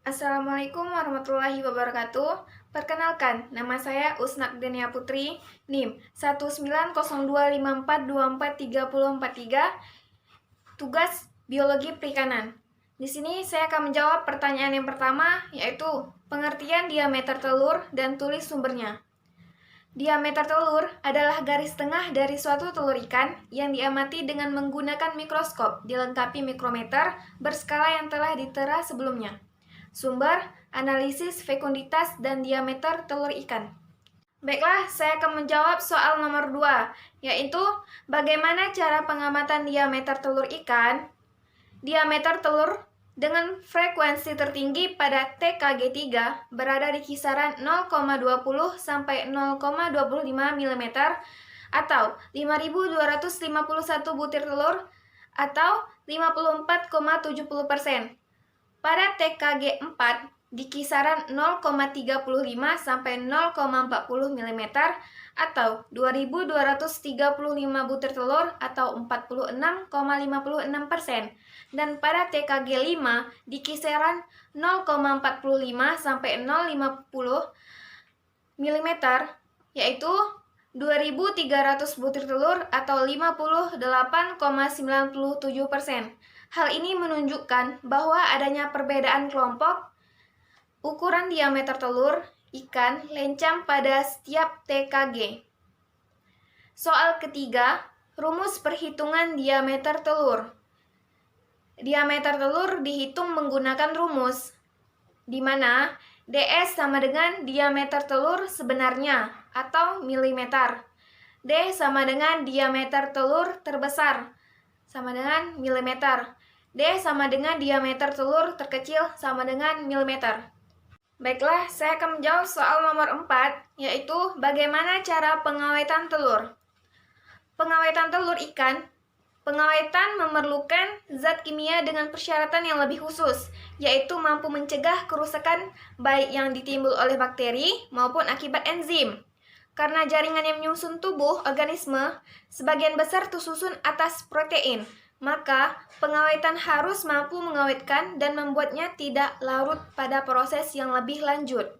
Assalamualaikum warahmatullahi wabarakatuh. Perkenalkan, nama saya Usnak Denia Putri, NIM 19025424343, tugas Biologi Perikanan. Di sini saya akan menjawab pertanyaan yang pertama, yaitu pengertian diameter telur dan tulis sumbernya. Diameter telur adalah garis tengah dari suatu telur ikan yang diamati dengan menggunakan mikroskop dilengkapi mikrometer berskala yang telah ditera sebelumnya. Sumber, analisis fekunditas dan diameter telur ikan. Baiklah, saya akan menjawab soal nomor 2, yaitu bagaimana cara pengamatan diameter telur ikan. Diameter telur dengan frekuensi tertinggi pada TKG3 berada di kisaran 0,20 sampai 0,25 mm atau 5.251 butir telur atau 54,70%. Pada TKG4 di kisaran 0,35 sampai 0,40 mm atau 2.235 butir telur atau 46,56%. Dan pada TKG5 di kisaran 0,45 sampai 0,50 mm yaitu 2.300 butir telur atau 58,97%. Hal ini menunjukkan bahwa adanya perbedaan kelompok ukuran diameter telur ikan lencang pada setiap TKG. Soal ketiga, rumus perhitungan diameter telur. Diameter telur dihitung menggunakan rumus, di mana DS sama dengan diameter telur sebenarnya atau milimeter. D sama dengan diameter telur terbesar sama dengan milimeter. D sama dengan diameter telur terkecil sama dengan milimeter. Baiklah, saya akan menjawab soal nomor 4, yaitu bagaimana cara pengawetan telur. Pengawetan telur ikan. Pengawetan memerlukan zat kimia dengan persyaratan yang lebih khusus, yaitu mampu mencegah kerusakan baik yang ditimbul oleh bakteri maupun akibat enzim. Karena jaringan yang menyusun tubuh organisme sebagian besar tersusun atas protein, maka pengawetan harus mampu mengawetkan dan membuatnya tidak larut pada proses yang lebih lanjut.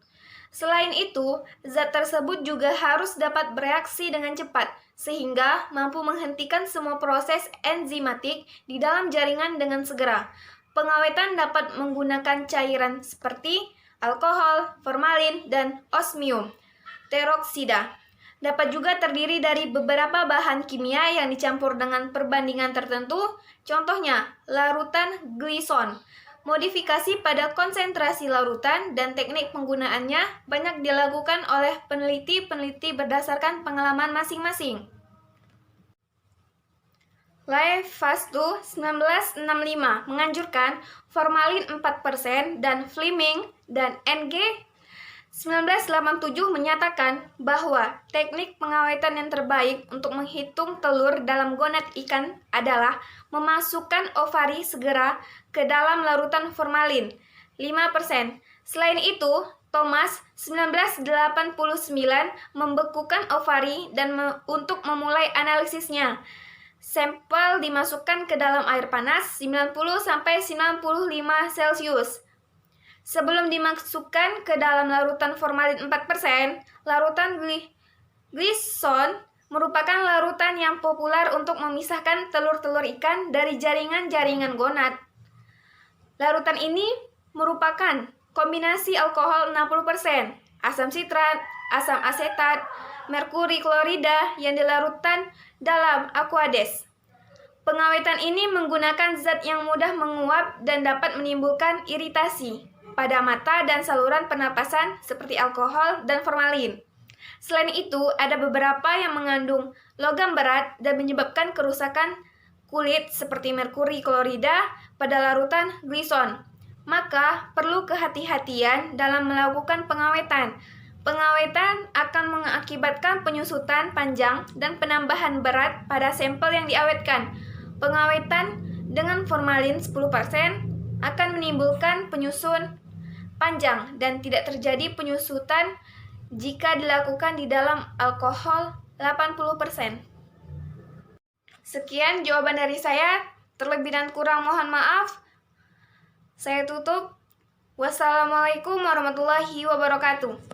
Selain itu, zat tersebut juga harus dapat bereaksi dengan cepat, sehingga mampu menghentikan semua proses enzimatik di dalam jaringan dengan segera. Pengawetan dapat menggunakan cairan seperti alkohol, formalin, dan osmium peroksida. Dapat juga terdiri dari beberapa bahan kimia yang dicampur dengan perbandingan tertentu, contohnya larutan glison. Modifikasi pada konsentrasi larutan dan teknik penggunaannya banyak dilakukan oleh peneliti-peneliti berdasarkan pengalaman masing-masing. Lefastu 1965 menganjurkan formalin 4% dan Fleming dan NG 1987 menyatakan bahwa teknik pengawetan yang terbaik untuk menghitung telur dalam gonad ikan adalah memasukkan ovari segera ke dalam larutan formalin 5%. Selain itu, Thomas 1989 membekukan ovari dan untuk memulai analisisnya. Sampel dimasukkan ke dalam air panas 90-95 Celcius. Sebelum dimasukkan ke dalam larutan formalin 4%, larutan glison merupakan larutan yang populer untuk memisahkan telur-telur ikan dari jaringan-jaringan gonad. Larutan ini merupakan kombinasi alkohol 60%, asam sitrat, asam asetat, merkuri klorida yang dilarutkan dalam aqueous. Pengawetan ini menggunakan zat yang mudah menguap dan dapat menimbulkan iritasi pada mata dan saluran pernapasan seperti alkohol dan formalin. Selain itu, ada beberapa yang mengandung logam berat dan menyebabkan kerusakan kulit seperti merkuri klorida pada larutan glison. Maka, perlu kehati-hatian dalam melakukan pengawetan. Pengawetan akan mengakibatkan penyusutan panjang dan penambahan berat pada sampel yang diawetkan. Pengawetan dengan formalin 10% akan menimbulkan penyusun panjang dan tidak terjadi penyusutan jika dilakukan di dalam alkohol 80%. Sekian jawaban dari saya. Terlebih dan kurang mohon maaf. Saya tutup. Wassalamualaikum warahmatullahi wabarakatuh.